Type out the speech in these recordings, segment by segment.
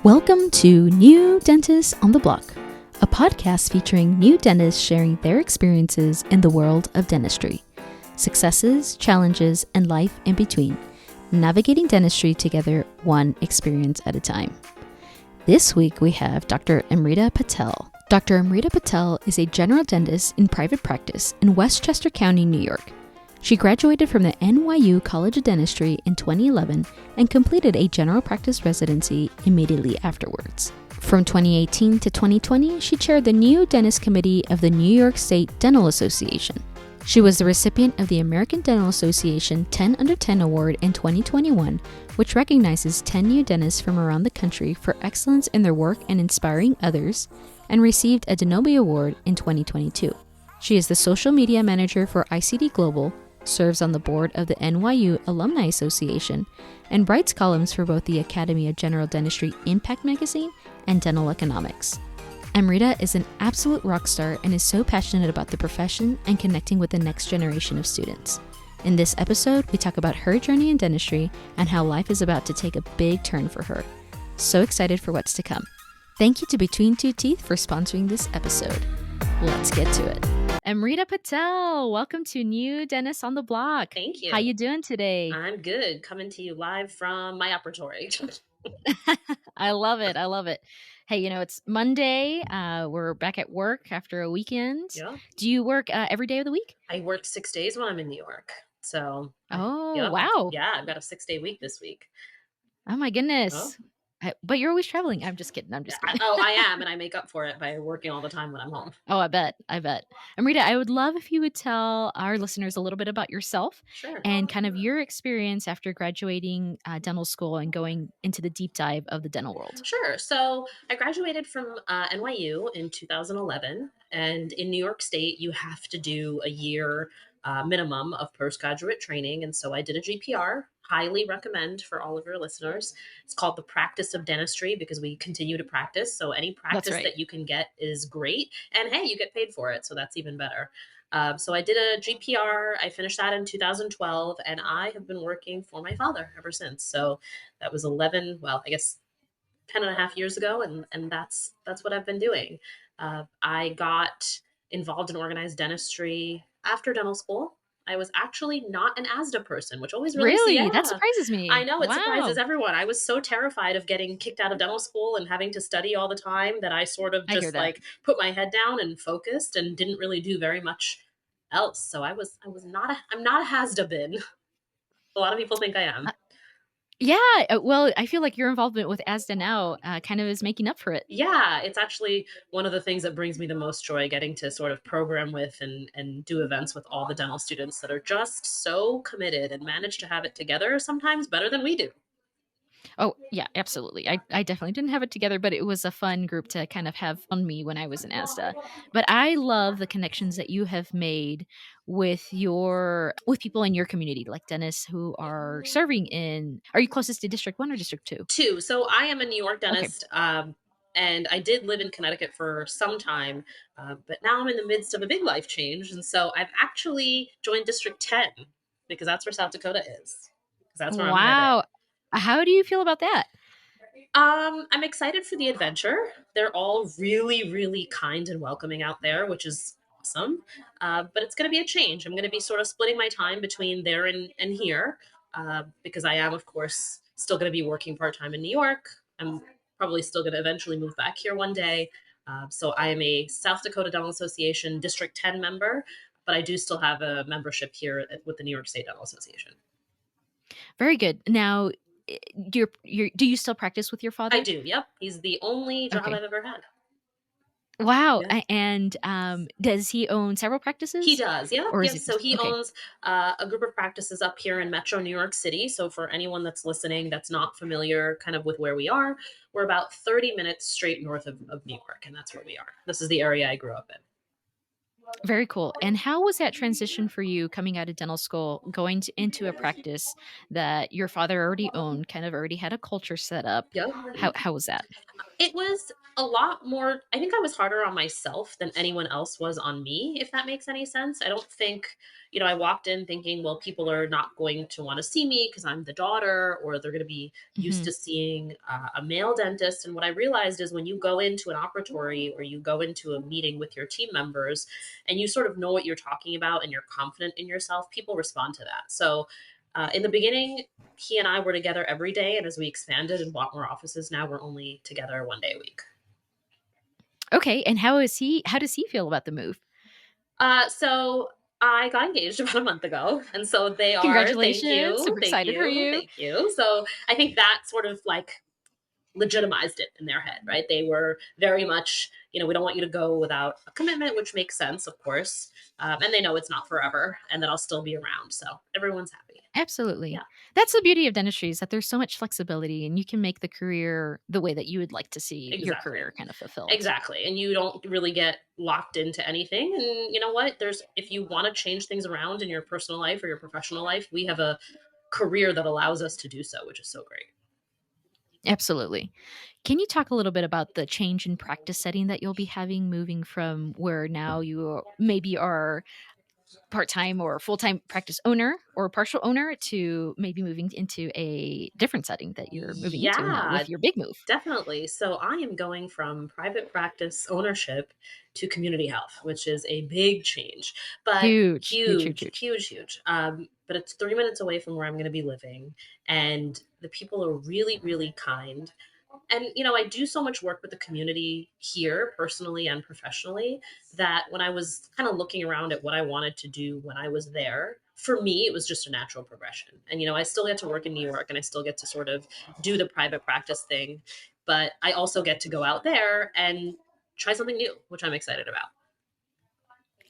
Welcome to New Dentists on the Block, a podcast featuring new dentists sharing their experiences in the world of dentistry, successes, challenges, and life in between, navigating dentistry together one experience at a time. This week we have Dr. Amrita Patel. Dr. Amrita Patel is a general dentist in private practice in Westchester County, New York. She graduated from the NYU College of Dentistry in 2011 and completed a general practice residency immediately afterwards. From 2018 to 2020, she chaired the New Dentist Committee of the New York State Dental Association. She was the recipient of the American Dental Association 10 Under 10 Award in 2021, which recognizes 10 new dentists from around the country for excellence in their work and inspiring others, and received a Denobi Award in 2022. She is the social media manager for ICD Global, serves on the board of the NYU Alumni Association, and writes columns for both the Academy of General Dentistry Impact Magazine and Dental Economics. Amrita is an absolute rock star and is so passionate about the profession and connecting with the next generation of students. In this episode, we talk about her journey in dentistry and how life is about to take a big turn for her. So excited for what's to come. Thank you to Between Two Teeth for sponsoring this episode. Let's get to it. Amrita Patel, welcome to New Dentists on the Block. Thank you. How you doing today? I'm good. Coming to you live from my operatory. I love it. I love it. Hey, it's Monday. We're back at work after a weekend. Yeah. Do you work every day of the week? I work 6 days when I'm in New York. So. Wow. Yeah, I've got a 6-day week this week. Oh my goodness. But you're always traveling. I'm just kidding. I am, and I make up for it by working all the time when I'm home. Oh, I bet. Amrita, I would love if you would tell our listeners a little bit about yourself. Sure. And kind of your experience after graduating dental school and going into the deep dive of the dental world. Sure. So I graduated from NYU in 2011, and in New York State, you have to do a year minimum of postgraduate training. And so I did a GPR. Highly recommend for all of your listeners. It's called the practice of dentistry because we continue to practice. So any practice that you can get is great. And hey, you get paid for it. So that's even better. So I did a GPR. I finished that in 2012, and I have been working for my father ever since. So that was 10 and a half years ago. And that's what I've been doing. I got involved in organized dentistry after dental school. I was actually not an ASDA person, which always really yeah. That surprises me. I know, it surprises everyone. I was so terrified of getting kicked out of dental school and having to study all the time that I sort of just put my head down and focused and didn't really do very much else. So I'm not a HASDA bin. A lot of people think I am. Yeah, well, I feel like your involvement with ASDA now kind of is making up for it. Yeah, it's actually one of the things that brings me the most joy, getting to sort of program with and do events with all the dental students that are just so committed and manage to have it together sometimes better than we do. Oh, yeah, absolutely. I definitely didn't have it together, but it was a fun group to kind of have on me when I was in ASDA. But I love the connections that you have made with people in your community, like dentists who are serving in. Are you closest to District 1 or District 2? 2. So I am a New York dentist, and I did live in Connecticut for some time, but now I'm in the midst of a big life change, and so I've actually joined District 10 because that's where South Dakota is. That's where I'm headed. How do you feel about that? I'm excited for the adventure. They're all really, really kind and welcoming out there, which is awesome. But it's going to be a change. I'm going to be sort of splitting my time between there and here because I am, of course, still going to be working part-time in New York. I'm probably still going to eventually move back here one day. So I am a South Dakota Dental Association District 10 member, but I do still have a membership here with the New York State Dental Association. Very good. Now, do you still practice with your father? I do. Yep. He's the only job I've ever had. Wow. Yeah. And does he own several practices? He does. Yeah. So he owns a group of practices up here in Metro New York City. So for anyone that's listening that's not familiar kind of with where we are, we're about 30 minutes straight north of New York, and that's where we are. This is the area I grew up in. Very cool. And how was that transition for you coming out of dental school, going into a practice that your father already owned, kind of already had a culture set up? Yeah. How was that? It was A lot more. I think I was harder on myself than anyone else was on me, if that makes any sense. I don't think, I walked in thinking, well, people are not going to want to see me because I'm the daughter, or they're going to be used Hmm. to seeing a male dentist. And what I realized is when you go into an operatory or you go into a meeting with your team members and you sort of know what you're talking about and you're confident in yourself, people respond to that. So in the beginning, he and I were together every day. And as we expanded and bought more offices, now we're only together 1 day a week. Okay, and how does he feel about the move? So I got engaged about a month ago, and so they are. Thank Congratulations. you, Super thank excited for you, you. thank you. So I think that sort of like legitimized it in their head, right? They were very much, we don't want you to go without a commitment, which makes sense, of course. And they know it's not forever, and that I'll still be around. So everyone's happy. Absolutely. Yeah, That's the beauty of dentistry is that there's so much flexibility and you can make the career the way that you would like to see your exactly. career kind of fulfilled. Exactly. And you don't really get locked into anything. And you know what? If you want to change things around in your personal life or your professional life, we have a career that allows us to do so, which is so great. Absolutely. Can you talk a little bit about the change in practice setting that you'll be having moving from where now you maybe are part-time or full-time practice owner or partial owner to maybe moving into a different setting that you're moving into now Yeah, with your big move? definitely. So I am going from private practice ownership to community health, which is a big change, but Huge, huge, huge, huge, huge. huge, huge. But it's 3 minutes away from where I'm going to be living, and the people are really, really kind. And I do so much work with the community here personally and professionally that when I was kind of looking around at what I wanted to do when I was there, for me it was just a natural progression. And I still get to work in New York and I still get to sort of do the private practice thing, but I also get to go out there and try something new, which I'm excited about.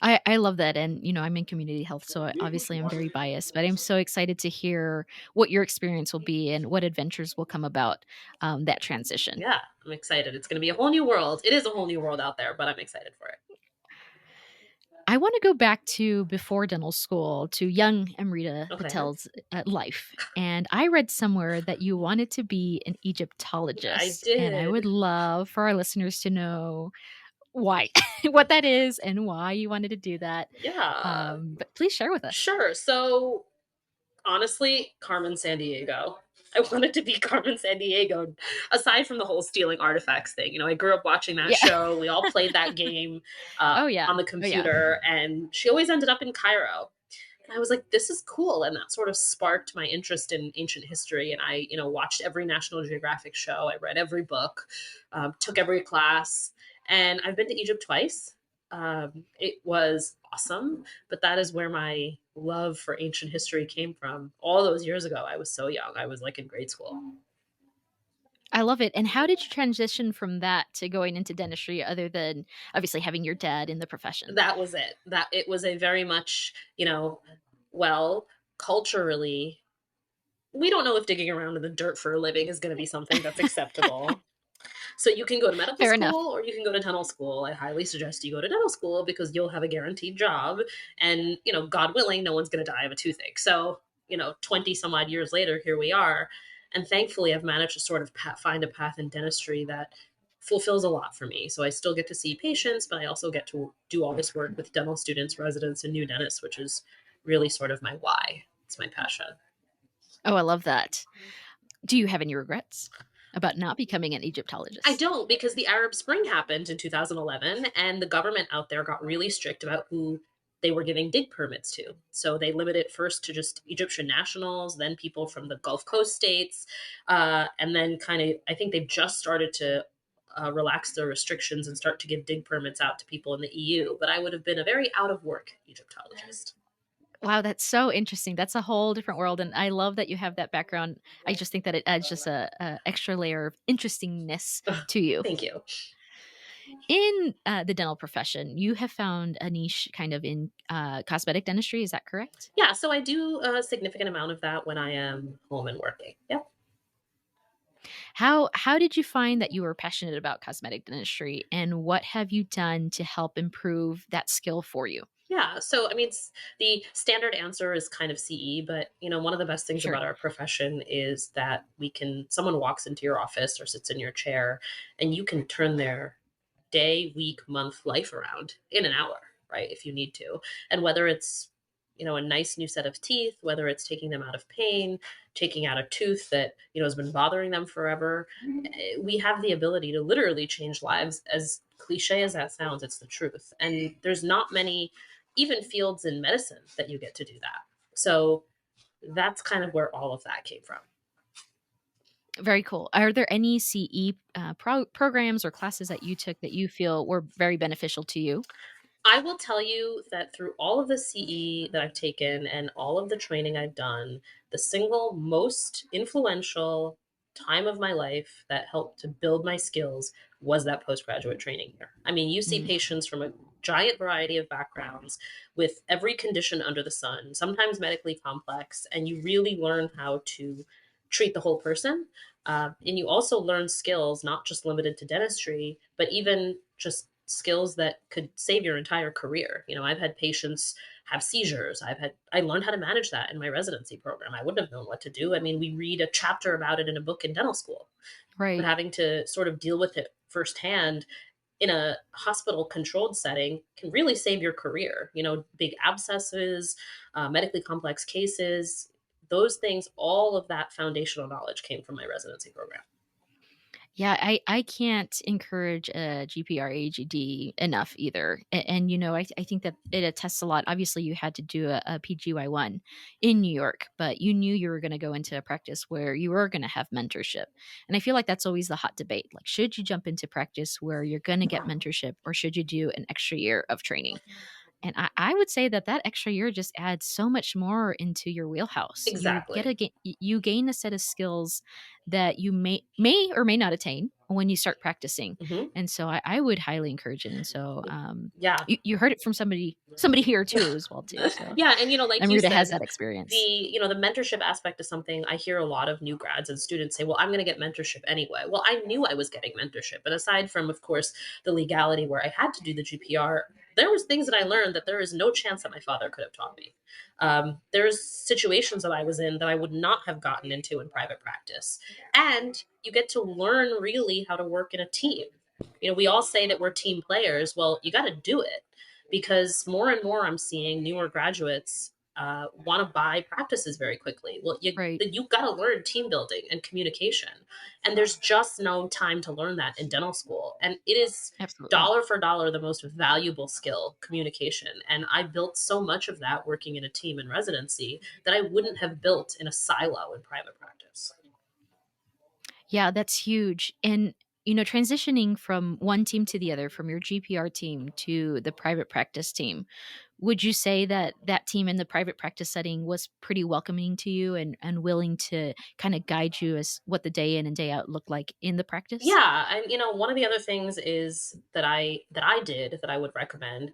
I love that, and, I'm in community health, so obviously I'm very biased, but I'm so excited to hear what your experience will be and what adventures will come about, that transition. Yeah, I'm excited. It's going to be a whole new world. It is a whole new world out there, but I'm excited for it. I wanna go back to before dental school, to young Amrita Okay. Patel's, life, and I read somewhere that you wanted to be an I Egyptologist, and I would did. love for our listeners to know why, what that is and why you wanted to do that, Yeah. but please share with us. Sure. So honestly, Carmen Sandiego. I wanted to be Carmen Sandiego. Aside from the whole stealing artifacts thing, I grew up watching that Yeah. show. We all played that game Oh, yeah. on the Oh, yeah. computer, and she always ended up in Cairo. And I was like, this is cool. And that sort of sparked my interest in ancient history. And I, watched every National Geographic show. I read every book, took every class. And I've been to Egypt twice. It was awesome. But that is where my love for ancient history came from. All those years ago, I was so young. I was like in grade school. I love it, and how did you transition from that to going into dentistry other than obviously having your dad in the profession? That was it. That it was a very much, well, culturally, we don't know if digging around in the dirt for a living is going to be something that's acceptable. So you can go to medical Fair enough. school or you can go to dental school. I highly suggest you go to dental school because you'll have a guaranteed job. And, God willing, no one's going to die of a toothache. So, 20 some odd years later, here we are. And thankfully, I've managed to sort of find a path in dentistry that fulfills a lot for me. So I still get to see patients, but I also get to do all this work with dental students, residents, and new dentists, which is really sort of my why. It's my passion. Oh, I love that. Do you have any regrets about not becoming an I Egyptologist? don't, because the Arab Spring happened in 2011 and the government out there got really strict about who they were giving dig permits to. So they limited first to just Egyptian nationals, then people from the Gulf Coast states, and then kind of, I think they've just started to relax the restrictions and start to give dig permits out to people in the EU. But I would have been a very out of work Egyptologist. Wow, that's so interesting. That's a whole different world, and I love that you have that background. I just think that it adds just a extra layer of interestingness to you. Thank you. In, the dental profession, you have found a niche kind of in, cosmetic dentistry, is that correct? Yeah, so I do a significant amount of that when I am home and working. Yep. How did you find that you were passionate about cosmetic dentistry, and what have you done to help improve that skill for you? Yeah. So, I mean, the standard answer is kind of CE, but one of the best things Sure. about our profession is that someone walks into your office or sits in your chair and you can turn their day, week, month, life around in an hour, right? If you need to. And whether it's, a nice new set of teeth, whether it's taking them out of pain, taking out a tooth that, has been bothering them forever, we have the ability to literally change lives. As cliche as that sounds, it's the truth. And there's not many, even fields in medicine, that you get to do that. So that's kind of where all of that came from. Very cool. Are there any CE programs or classes that you took that you feel were very beneficial to you? I will tell you that through all of the CE that I've taken and all of the training I've done, the single most influential time of my life that helped to build my skills was that postgraduate training year. I mean, you see Mm, patients from a giant variety of backgrounds with every condition under the sun, sometimes medically complex, and you really learn how to treat the whole person. And you also learn skills not just limited to dentistry, but even just skills that could save your entire career. I've had patients have seizures. I learned how to manage that in my residency program. I wouldn't have known what to do. I mean, we read a chapter about it in a book in dental school, but right. having to sort of deal with it firsthand in a hospital controlled setting can really save your career. Big abscesses, medically complex cases, those things, all of that foundational knowledge came from my residency program. Yeah, I can't encourage a GPR AGD enough either. And I think that it attests a lot. Obviously, you had to do a PGY1 in New York, but you knew you were going to go into a practice where you were going to have mentorship. And I feel like that's always the hot debate. Like, should you jump into practice where you're going to get mentorship, or should you do an extra year of training? And I would say that that extra year just adds so much more into your wheelhouse. Exactly. You gain a set of skills that you may or may not attain when you start practicing. Hmm. And so I would highly encourage it. And so Yeah. you heard it from somebody here too as well too. So Yeah, and like you Amrita has said, that experience. the mentorship aspect is something I hear a lot of new grads and students say, well, I'm going to get mentorship anyway. Well, I knew I was getting mentorship, but aside from, of course, the legality where I had to do the GPR, there was things that I learned that there is no chance that my father could have taught me. There's situations that I was in that I would not have gotten into in private practice, and you get to learn really how to work in a team. We all say that we're team players. Well, you got to do it, because more and more I'm seeing newer graduates want to buy practices very quickly. Well, Right. you've got to learn team building and communication, and there's just no time to learn that in dental school. And it is Absolutely. dollar for dollar the most valuable skill, communication. And I built so much of that working in a team in residency that I wouldn't have built in a silo in private practice. Yeah, that's huge. And transitioning from one team to the other, from your GPR team to the private practice team, would you say that that team in the private practice setting was pretty welcoming to you and willing to kind of guide you as what the day in and day out looked like in the practice? Yeah, and one of the other things is that I did that I would recommend.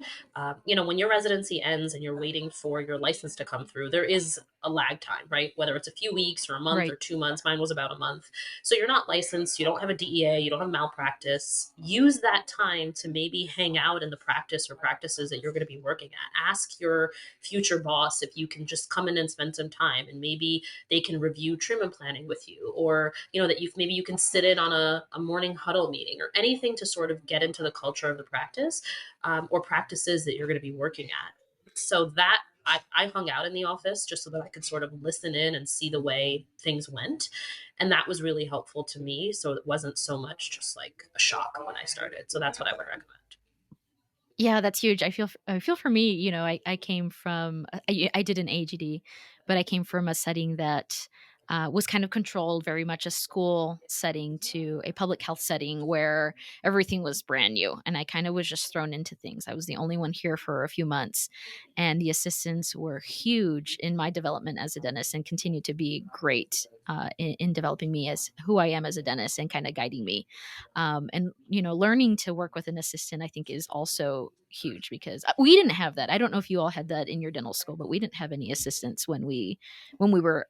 When your residency ends and you're waiting for your license to come through, there is a lag time, right? Whether it's a few weeks or a month or Right. 2 months. Mine was about a month. So you're not licensed, you don't have a DEA, you don't have malpractice. Use that time to maybe hang out in the practice or practices that you're going to be working at. Ask your future boss if you can just come in and spend some time, and maybe they can review treatment planning with you, or that maybe you can sit in on a morning huddle meeting or anything to sort of get into the culture of the practice, or practices that you're going to be working at. So that I hung out in the office just so that I could sort of listen in and see the way things went, and that was really helpful to me, so it wasn't so much just like a shock when I started. So that's what I would recommend. Yeah, that's huge. I feel for me, I came from I did an AGD, but I came from a setting that was kind of controlled, very much a school setting to a public health setting where everything was brand new, and I kind of was just thrown into things. I was the only one here for a few months, and the assistants were huge in my development as a dentist and continue to be great in developing me as who I am as a dentist and kind of guiding me. And learning to work with an assistant, I think, is also huge because we didn't have that. I don't know if you all had that in your dental school, but we didn't have any assistants when we were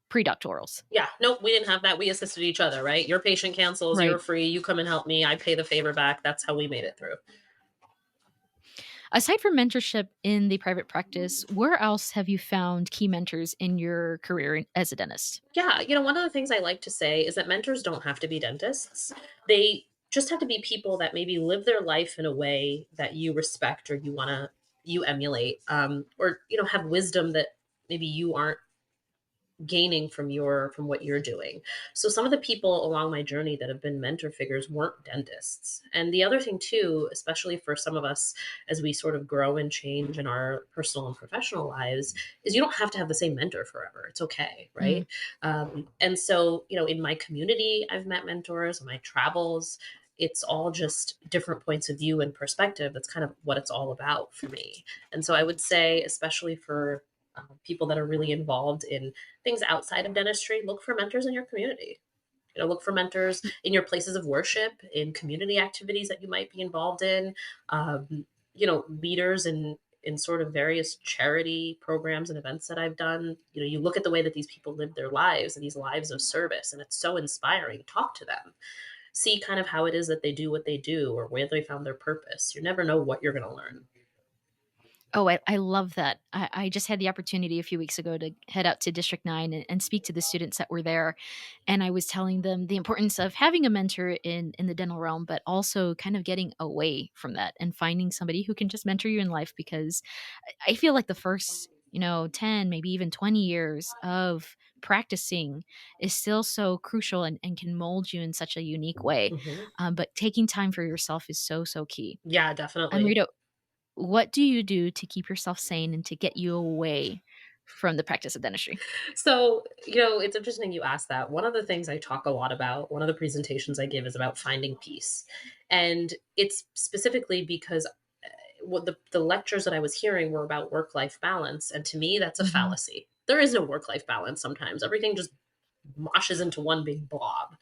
pre-doctorals. Yeah, nope, we didn't have that. We assisted each other, right? Your patient cancels, you're Right. free, you come and help me, I pay the favor back. That's how we made it through. Aside from mentorship in the private practice, where else have you found key mentors in your career as a dentist? Yeah, one of the things I like to say is that mentors don't have to be dentists. They just have to be people that maybe live their life in a way that you respect or you emulate, or have wisdom that maybe you aren't gaining from what you're doing. So some of the people along my journey that have been mentor figures weren't dentists. And the other thing too, especially for some of us as we sort of grow and change in our personal and professional lives, is you don't have to have the same mentor forever. It's okay, Mm, right? And so, in my community, I've met mentors. In my travels, it's all just different points of view and perspective. That's kind of what it's all about for me. And so I would say, especially for people that are really involved in things outside of dentistry, look for mentors in your community. Look for mentors in your places of worship, in community activities that you might be involved in, leaders in sort of various charity programs and events that I've done. You look at the way that these people live their lives and these lives of service, and it's so inspiring. Talk to them. See kind of how it is that they do what they do or where they found their purpose. You never know what you're going to learn. Oh, I love that. I just had the opportunity a few weeks ago to head out to District 9 and speak to the students that were there. And I was telling them the importance of having a mentor in the dental realm, but also kind of getting away from that and finding somebody who can just mentor you in life. Because I feel like the first, 10, maybe even 20 years of practicing is still so crucial and can mold you in such a unique way. Hmm. But taking time for yourself is so, so key. Yeah, definitely. Amrita, what do you do to keep yourself sane and to get you away from the practice of dentistry? So, it's interesting you asked that. One of the things I talk a lot about, one of the presentations I give is about finding peace. And it's specifically because what the lectures that I was hearing were about work life balance. And to me, that's a Mhm. fallacy. There is no work life balance sometimes. Everything just moshes into one big blob.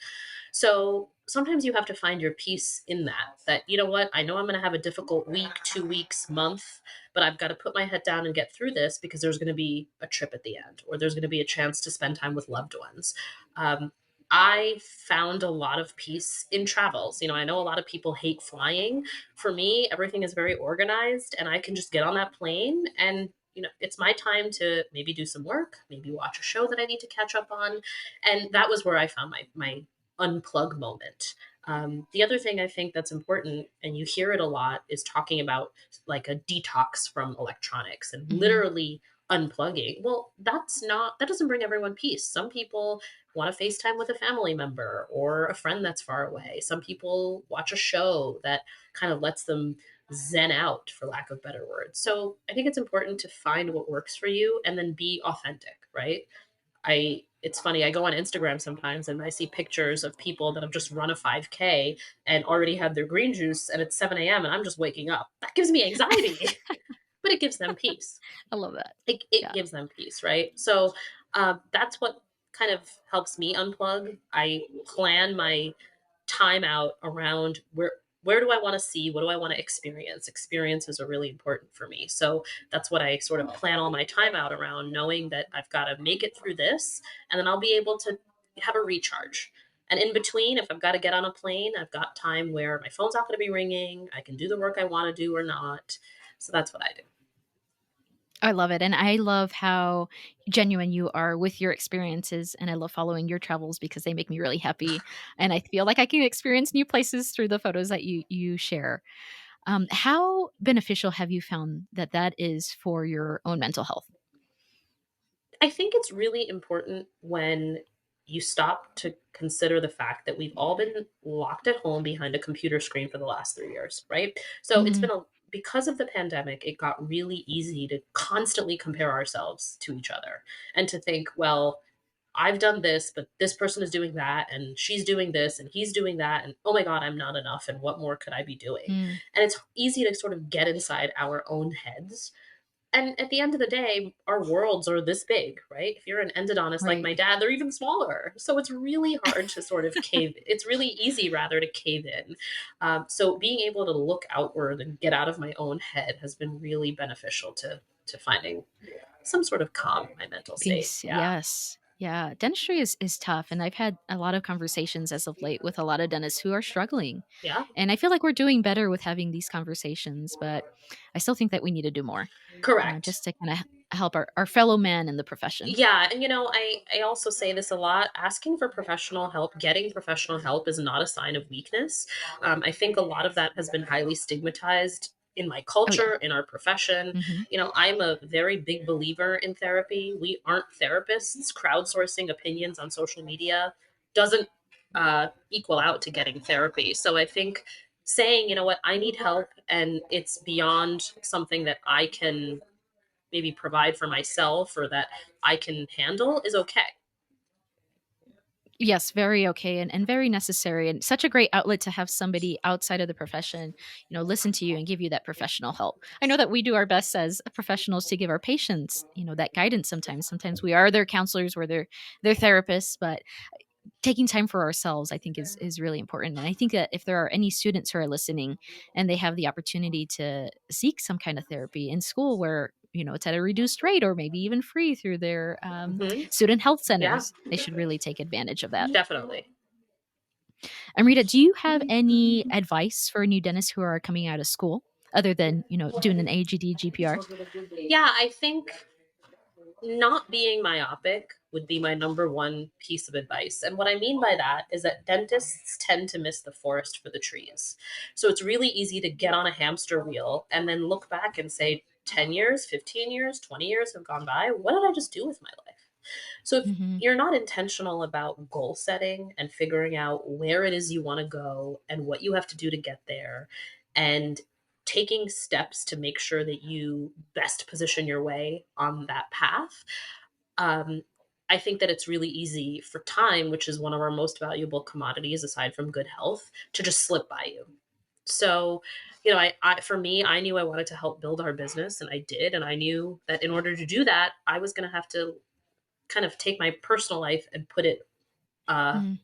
So sometimes you have to find your peace in that, you know what, I know I'm going to have a difficult week, 2 weeks, month, but I've got to put my head down and get through this because there's going to be a trip at the end, or there's going to be a chance to spend time with loved ones. Um, I found a lot of peace in travels. I know a lot of people hate flying. For me, everything is very organized, and I can just get on that plane and it's my time to maybe do some work, maybe watch a show that I need to catch up on. And that was where I found my unplug moment. The other thing I think that's important, and you hear it a lot, is talking about like a detox from electronics and Mhm. literally unplugging. Well, that doesn't bring everyone peace. Some people want to FaceTime with a family member or a friend that's far away. Some people watch a show that kind of lets them zen out, for lack of better words. So I think it's important to find what works for you and then be authentic, right? It's funny, I go on Instagram sometimes and I see pictures of people that have just run a 5K and already had their green juice and it's 7 a.m. and I'm just waking up. That gives me anxiety, but it gives them peace. I love that. It Yeah. gives them peace, right? So that's what kind of helps me unplug. I plan my time out around where do I want to see, what do I want to experience. Experiences are really important for me, so that's what I sort of plan all my time out around, knowing that I've got to make it through this and then I'll be able to have a recharge. And in between, if I've got to get on a plane, I've got time where my phone's not going to be ringing, I can do the work I want to do or not. So that's what I do. I love it, and I love how genuine you are with your experiences, and I love following your travels because they make me really happy, and I feel like I can experience new places through the photos that you share. How beneficial have you found that is for your own mental health? I think it's really important when you stop to consider the fact that we've all been locked at home behind a computer screen for the last 3 years, right? So Mhm. because of the pandemic, it got really easy to constantly compare ourselves to each other and to think, well, I've done this, but this person is doing that, and she's doing this, and he's doing that, and oh my God, I'm not enough, and what more could I be doing? Mm, And it's easy to sort of get inside our own heads, and at the end of the day, our worlds are this big, right? If you're an endodontist like right. my dad, they're even smaller. So it's really hard to sort of cave. It's really easy, rather, to cave in. So being able to look outward and get out of my own head has been really beneficial to finding some sort of calm in my mental state. Peace, Yeah. yes. Yeah, dentistry is tough, and I've had a lot of conversations as of late with a lot of dentists who are struggling. Yeah, And I feel like we're doing better with having these conversations, but I still think that we need to do more, correct. just to kind of help our fellow man in the profession. Yeah, and I also say this a lot. Asking for professional help, getting professional help is not a sign of weakness. I think a lot of that has been highly stigmatized in my Oh yeah. culture, in our profession. Hmm. I'm a very big believer in therapy. We aren't therapists. Crowdsourcing opinions on social media doesn't equal out to getting therapy. So I think saying, you know what, I need help, and it's beyond something that I can maybe provide for myself or that I can handle is okay. Yes, very okay, and very necessary, and such a great outlet to have somebody outside of the profession, listen to you and give you that professional help. I know that we do our best as professionals to give our patients, that guidance sometimes. Sometimes we are their counselors, we're their therapists, but taking time for ourselves, I think, is really important. And I think that if there are any students who are listening and they have the opportunity to seek some kind of therapy in school where it's at a reduced rate or maybe even free through their Hmm. student health Yeah, centers, they should really take advantage of that. definitely. Amrita, do you have any advice for new dentists who are coming out of school other than doing an AGD GPR? Yeah, I think not being myopic would be my number one piece of advice. And what I mean by that is that dentists tend to miss the forest for the trees. So it's really easy to get on a hamster wheel and then look back and say, 10 years, 15 years, 20 years have gone by. What did I just do with my life? So if Hmm. you're not intentional about goal setting and figuring out where it is you want to go and what you have to do to get there, and taking steps to make sure that you best position your way on that path, um, I think that it's really easy for time, which is one of our most valuable commodities aside from good health, to just slip by you. So, for me, I knew I wanted to help build our business, and I did. And I knew that in order to do that, I was going to have to kind of take my personal life and put it uh, Mm,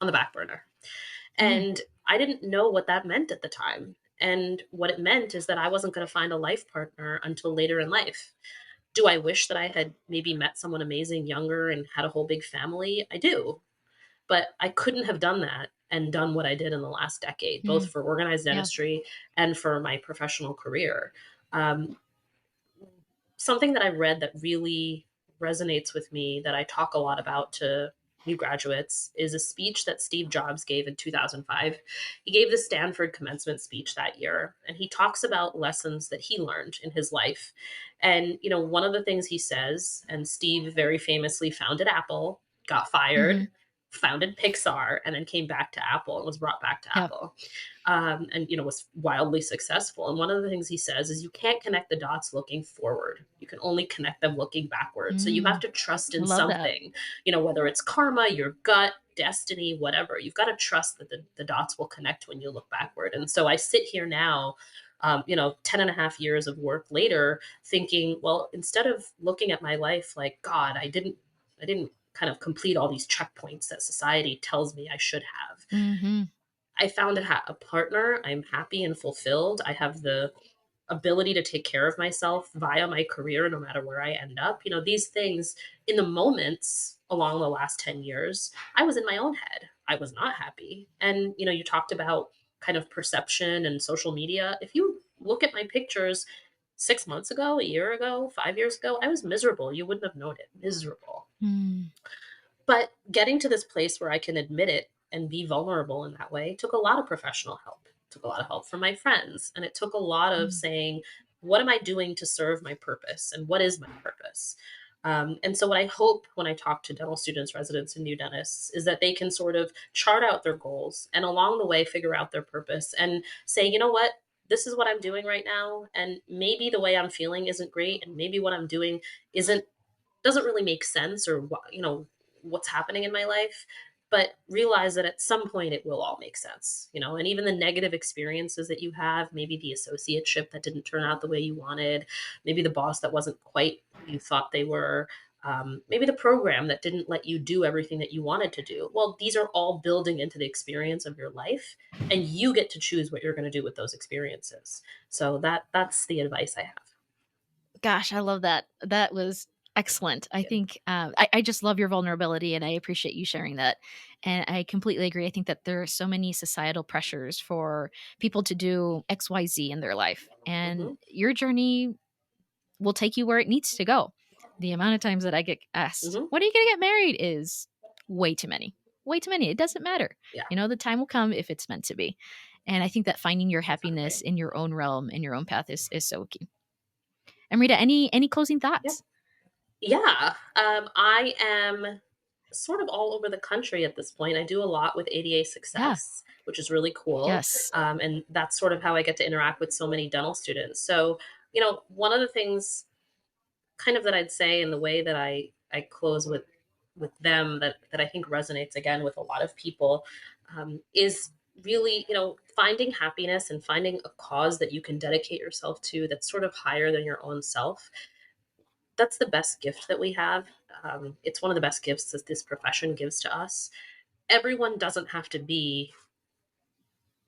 on the back burner. mm, And I didn't know what that meant at the time. And what it meant is that I wasn't going to find a life partner until later in life. Do I wish that I had maybe met someone amazing younger and had a whole big family? I do. But I couldn't have done that and done what I did in the last decade, both mm. for organized Yeah. dentistry and for my professional career. Um, Something that I read that really resonates with me that I talk a lot about to new graduates is a speech that Steve Jobs gave in 2005. He gave the Stanford commencement speech that year, and he talks about lessons that he learned in his life. And, one of the things he says, and Steve very famously founded Apple, got Hmm. fired, founded Pixar, and then came back to Apple and was brought back to Yeah. Apple, and was wildly successful. And one of the things he says is you can't connect the dots looking forward. You can only connect them looking backward. So you have Mm, to trust I in love that. something, whether it's karma, your gut, destiny, whatever. You've got to trust that the dots will connect when you look backward. And so I sit here now, 10 and a half years of work later, thinking, well, instead of looking at my life like, God, I didn't kind of complete all these checkpoints that society tells me I should have. Hmm. I found a partner. I'm happy and fulfilled. I have the ability to take care of myself via my career, no matter where I end up. These things in the moments along the last 10 years, I was in my own head. I was not happy. And, you talked about kind of perception and social media. If you look at my pictures 6 months ago, a year ago, 5 years ago, I was miserable. You wouldn't have known it. Miserable. Mm, But getting to this place where I can admit it and be vulnerable in that way took a lot of professional help. It took a lot of help from my friends. And it took a lot of mm, saying, what am I doing to serve my purpose? And what is my purpose? And so, what I hope when I talk to dental students, residents, and new dentists is that they can sort of chart out their goals and along the way figure out their purpose and say, you know what? This is what I'm doing right now. And maybe the way I'm feeling isn't great. And maybe what I'm doing isn't doesn't really make sense or what's happening in my life, but realize that at some point it will all make sense. And even the negative experiences that you have, maybe the associateship that didn't turn out the way you wanted, maybe the boss that wasn't quite who you thought they were, maybe the program that didn't let you do everything that you wanted to do. Well, these are all building into the experience of your life, and you get to choose what you're going to do with those experiences. So that's the advice I have. gosh, I love that. That was excellent. I think I just love your vulnerability, and I appreciate you sharing that. And I completely agree. I think that there are so many societal pressures for people to do XYZ in their life, and Hmm. your journey will take you where it needs to go. The amount of times that I get asked, Hmm. "When are you going to get married?" is way too many. Way too many. It doesn't matter. Yeah, The time will come if it's meant to be. And I think that finding your happiness exactly. in your own realm, in your own path is so key. And Rita, any closing Yep. thoughts? Yeah. I am sort of all over the country at this point. I do a lot with ADA Yeah. Success, which is really cool. Yes. And that's sort of how I get to interact with so many dental students. So, one of the things kind of that I'd say in the way that I close with them that I think resonates again with a lot of people is really finding happiness and finding a cause that you can dedicate yourself to that's sort of higher than your own self. That's the best gift that we have. It's one of the best gifts that this profession gives to us. Everyone doesn't have to be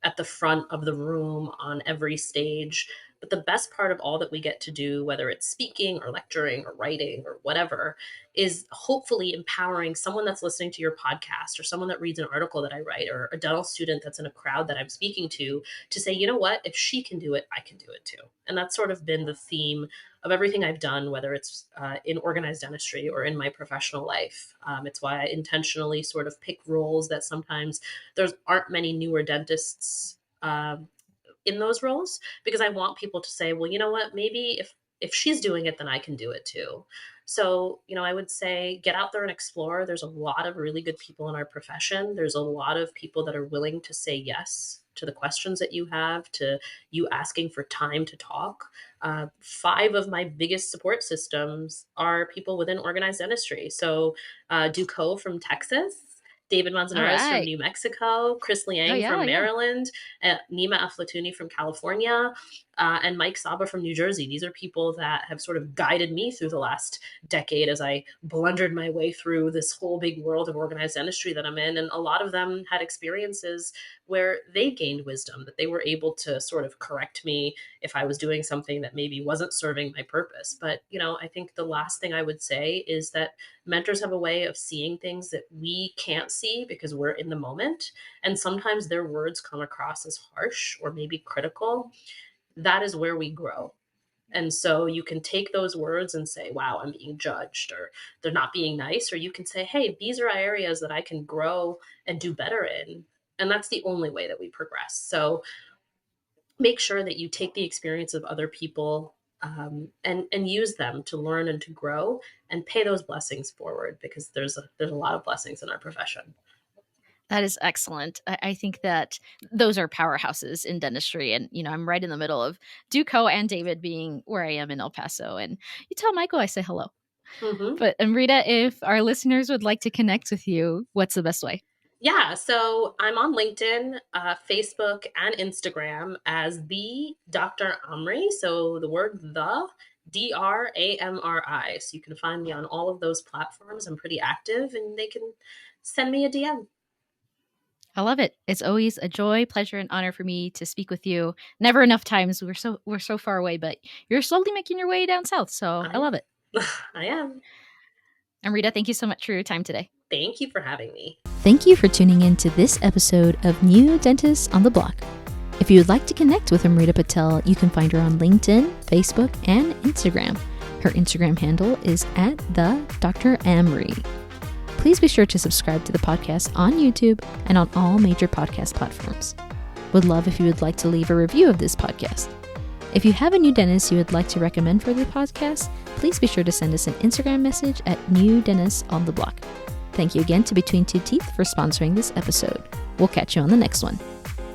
at the front of the room on every stage. But the best part of all that we get to do, whether it's speaking or lecturing or writing or whatever, is hopefully empowering someone that's listening to your podcast or someone that reads an article that I write or a dental student that's in a crowd that I'm speaking to say, you know what, if she can do it, I can do it too. And that's sort of been the theme of everything I've done, whether it's in organized dentistry or in my professional life. It's why I intentionally sort of pick roles that sometimes there's aren't many newer dentists in those roles, because I want people to say, well, you know what, maybe if she's doing it, then I can do it too. So, I would say get out there and explore. There's a lot of really good people in our profession. There's a lot of people that are willing to say yes to the questions that you have, to you asking for time to talk. Five of my biggest support systems are people within organized dentistry. So, Duco from Texas, David All Manzanares from right. New Mexico, Chris Oh Liang yeah, from yeah. Maryland, Nima Aflatuni from California, and Mike Saba from New Jersey. These are people that have sort of guided me through the last decade as I blundered my way through this whole big world of organized dentistry that I'm in. And a lot of them had experiences where they gained wisdom, that they were able to sort of correct me if I was doing something that maybe wasn't serving my purpose. But, I think the last thing I would say is that mentors have a way of seeing things that we can't see because we're in the moment. And sometimes their words come across as harsh or maybe critical. That is where we grow. And so you can take those words and say, wow, I'm being judged, or they're not being nice. Or you can say, hey, these are areas that I can grow and do better in. And that's the only way that we progress. So make sure that you take the experience of other people, and use them to learn and to grow, and pay those blessings forward, because there's a lot of blessings in our profession. That is excellent. I think that those are powerhouses in dentistry. And, I'm right in the middle of Duco and David being where I am in El Paso. And you tell Michael I say hello. Hmm. But Amrita, if our listeners would like to connect with you, what's the best way? Yeah, so I'm on LinkedIn, Facebook, and Instagram as the Dr. Amri. So the word the, DRAMRI. So you can find me on all of those platforms. I'm pretty active, and they can send me a DM. I love it. It's always a joy, pleasure, and honor for me to speak with you. Never enough times. We're so far away, but you're slowly making your way down south. So I I love am. it. I am. Amrita, thank you so much for your time today. Thank you for having me. Thank you for tuning in to this episode of New Dentists on the Block. If you would like to connect with Amrita Patel, you can find her on LinkedIn, Facebook, and Instagram. Her Instagram handle is at the Dr. Amri. Please be sure to subscribe to the podcast on YouTube and on all major podcast platforms. Would love if you would like to leave a review of this podcast. If you have a new dentist you would like to recommend for the podcast, please be sure to send us an Instagram message at New Dentists on the Block. Thank you again to Between Two Teeth for sponsoring this episode. We'll catch you on the next one.